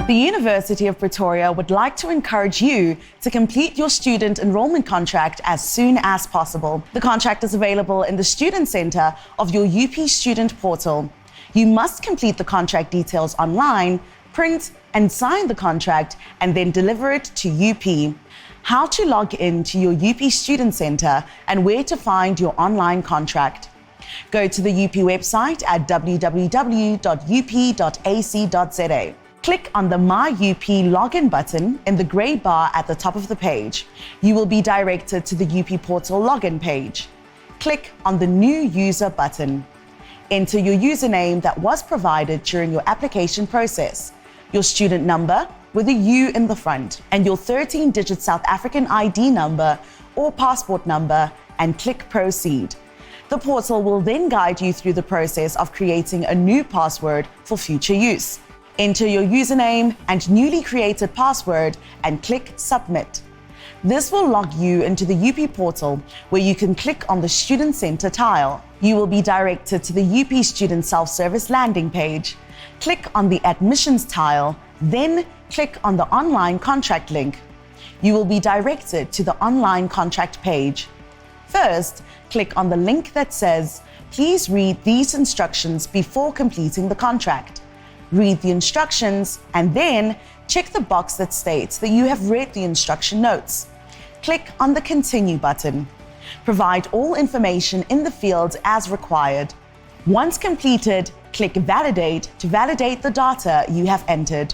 The University of Pretoria would like to encourage you to complete your student enrollment contract as soon as possible. The contract is available in the Student Centre of your UP Student Portal. You must complete the contract details online, print and sign the contract, and then deliver it to UP. How to log in to your UP Student Centre and where to find your online contract. Go to the UP website at www.up.ac.za. Click on the My UP login button in the grey bar at the top of the page. You will be directed to the UP Portal login page. Click on the New User button. Enter your username that was provided during your application process, your student number with a U in the front, and your 13-digit South African ID number or passport number, and click Proceed. The portal will then guide you through the process of creating a new password for future use. Enter your username and newly created password and click Submit. This will log you into the UP portal where you can click on the Student Centre tile. You will be directed to the UP Student Self-Service landing page. Click on the Admissions tile, then click on the Online Contract link. You will be directed to the Online Contract page. First, click on the link that says, "Please read these instructions before completing the contract." Read the instructions and then check the box that states that you have read the instruction notes. Click on the Continue button. Provide all information in the fields as required. Once completed, click Validate to validate the data you have entered.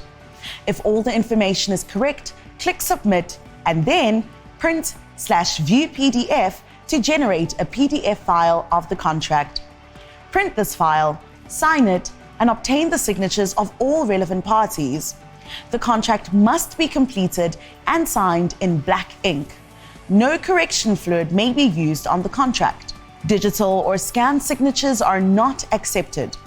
If all the information is correct, click Submit and then Print/View PDF to generate a PDF file of the contract. Print this file, sign it, and obtain the signatures of all relevant parties. The contract must be completed and signed in black ink. No correction fluid may be used on the contract. Digital or scanned signatures are not accepted.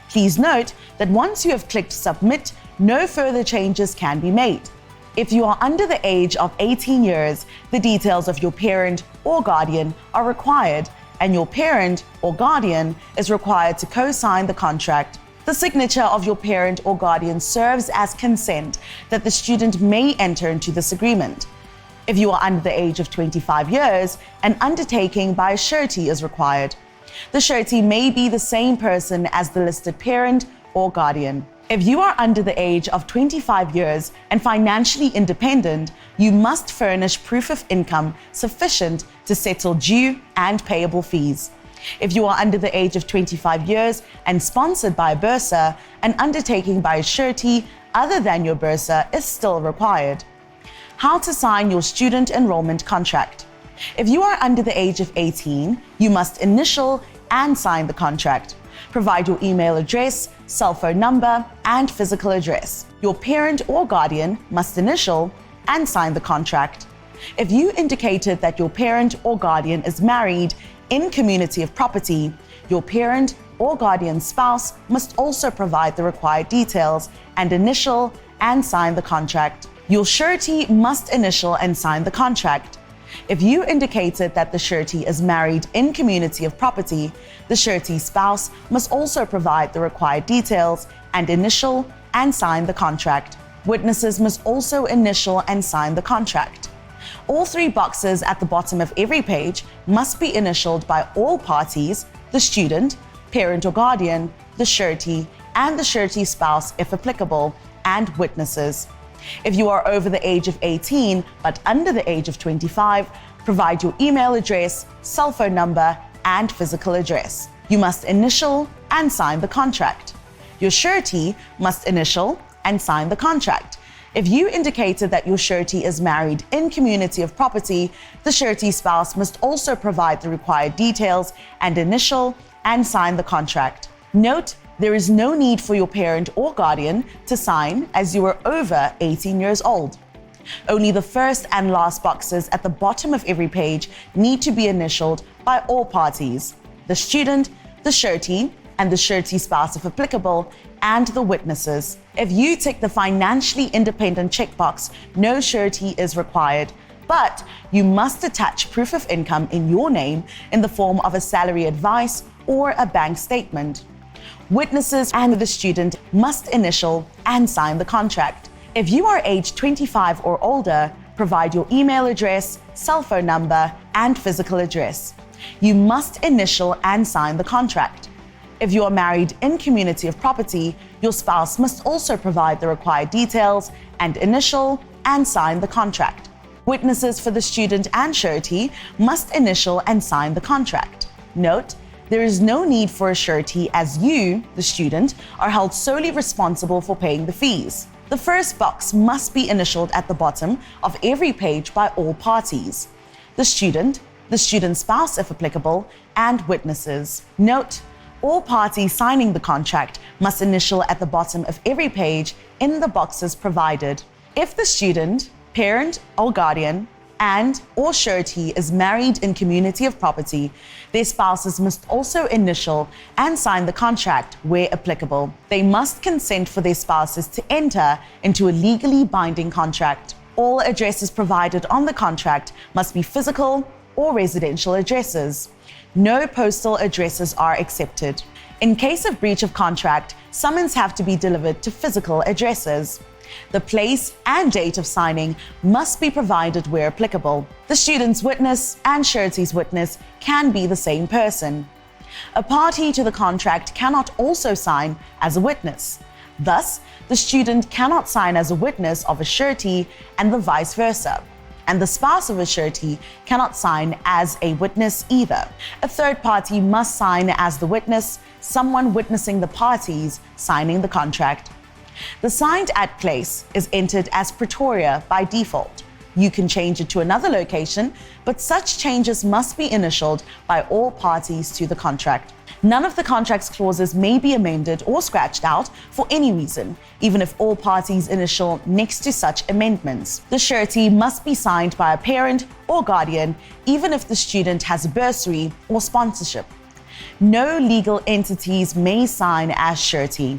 Please note that once you have clicked Submit, no further changes can be made. If you are under the age of 18 years, the details of your parent or guardian are required, and your parent or guardian is required to co-sign the contract. The signature of your parent or guardian serves as consent that the student may enter into this agreement. If you are under the age of 25 years, an undertaking by a surety is required. The surety may be the same person as the listed parent or guardian. If you are under the age of 25 years and financially independent, you must furnish proof of income sufficient to settle due and payable fees. If you are under the age of 25 years and sponsored by a bursar, an undertaking by a surety other than your bursar is still required. How to sign your student enrollment contract. If you are under the age of 18, you must initial and sign the contract. Provide your email address, cell phone number, and physical address. Your parent or guardian must initial and sign the contract. If you indicated that your parent or guardian is married in community of property, your parent or guardian spouse must also provide the required details and initial and sign the contract. Your surety must initial and sign the contract. If you indicated that the surety is married in community of property, the surety spouse must also provide the required details and initial and sign the contract. Witnesses must also initial and sign the contract. All three boxes at the bottom of every page must be initialed by all parties: the student, parent or guardian, the surety, and the surety spouse if applicable, and witnesses. If you are over the age of 18 but under the age of 25, provide your email address, cell phone number, and physical address. You must initial and sign the contract. Your surety must initial and sign the contract. If you indicated that your surety is married in community of property, the surety spouse must also provide the required details and initial and sign the contract. Note, there is no need for your parent or guardian to sign as you are over 18 years old. Only the first and last boxes at the bottom of every page need to be initialed by all parties: the student, the surety, and the surety spouse if applicable, and the witnesses. If you tick the financially independent checkbox, no surety is required, but you must attach proof of income in your name in the form of a salary advice or a bank statement. Witnesses and the student must initial and sign the contract. If you are aged 25 or older, provide your email address, cell phone number, and physical address. You must initial and sign the contract. If you are married in community of property, your spouse must also provide the required details and initial and sign the contract. Witnesses for the student and surety must initial and sign the contract. Note, there is no need for a surety as you, the student, are held solely responsible for paying the fees. The first box must be initialed at the bottom of every page by all parties: the student's spouse if applicable, and witnesses. Note, all parties signing the contract must initial at the bottom of every page in the boxes provided. If the student, parent or guardian, and/or surety is married in community of property, their spouses must also initial and sign the contract where applicable. They must consent for their spouses to enter into a legally binding contract. All addresses provided on the contract must be physical or residential addresses. No postal addresses are accepted. In case of breach of contract, summons have to be delivered to physical addresses. The place and date of signing must be provided where applicable. The student's witness and surety's witness can be the same person. A party to the contract cannot also sign as a witness. Thus, the student cannot sign as a witness of a surety and the vice versa. And the spouse of a surety cannot sign as a witness either. A third party must sign as the witness, someone witnessing the parties signing the contract. The signed at place is entered as Pretoria by default. You can change it to another location, but such changes must be initialed by all parties to the contract. None of the contract's clauses may be amended or scratched out for any reason, even if all parties initial next to such amendments. The surety must be signed by a parent or guardian, even if the student has a bursary or sponsorship. No legal entities may sign as surety.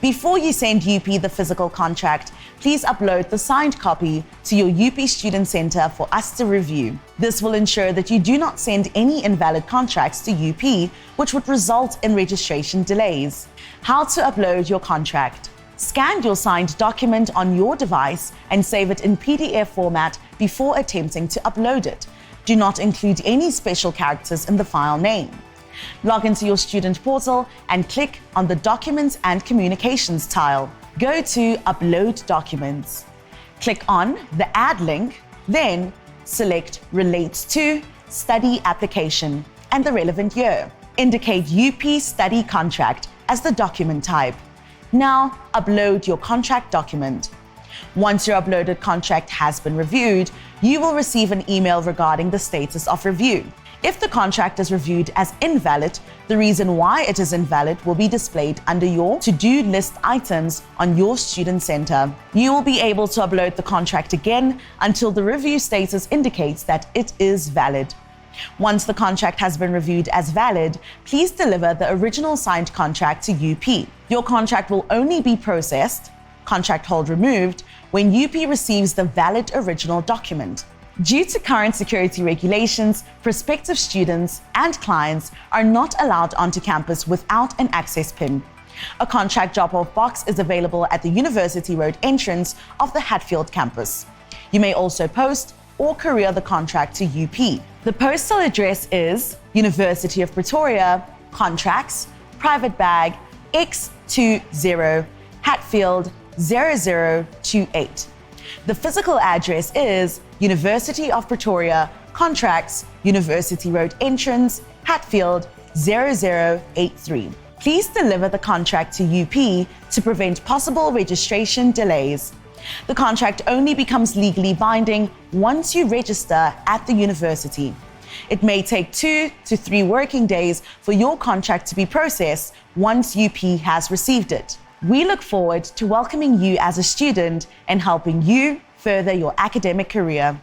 Before you send UP the physical contract, please upload the signed copy to your UP Student Center for us to review. This will ensure that you do not send any invalid contracts to UP, which would result in registration delays. How to upload your contract. Scan your signed document on your device and save it in PDF format before attempting to upload it. Do not include any special characters in the file name. Log into your student portal and click on the Documents and Communications tile. Go to Upload Documents. Click on the Add link, then select Relates to Study Application and the relevant year. Indicate UP Study Contract as the document type. Now upload your contract document. Once your uploaded contract has been reviewed, you will receive an email regarding the status of review. If the contract is reviewed as invalid, the reason why it is invalid will be displayed under your to-do list items on your student center. You will be able to upload the contract again until the review status indicates that it is valid. Once the contract has been reviewed as valid, please deliver the original signed contract to UP. Your contract will only be processed, contract hold removed, when UP receives the valid original document. Due to current security regulations, prospective students and clients are not allowed onto campus without an access PIN. A contract drop-off box is available at the University Road entrance of the Hatfield campus. You may also post or courier the contract to UP. The postal address is University of Pretoria, Contracts, Private Bag, X20, Hatfield 0028. The physical address is University of Pretoria, Contracts, University Road Entrance, Hatfield 0083. Please deliver the contract to UP to prevent possible registration delays. The contract only becomes legally binding once you register at the university. It may take 2 to 3 working days for your contract to be processed once UP has received it. We look forward to welcoming you as a student and helping you further your academic career.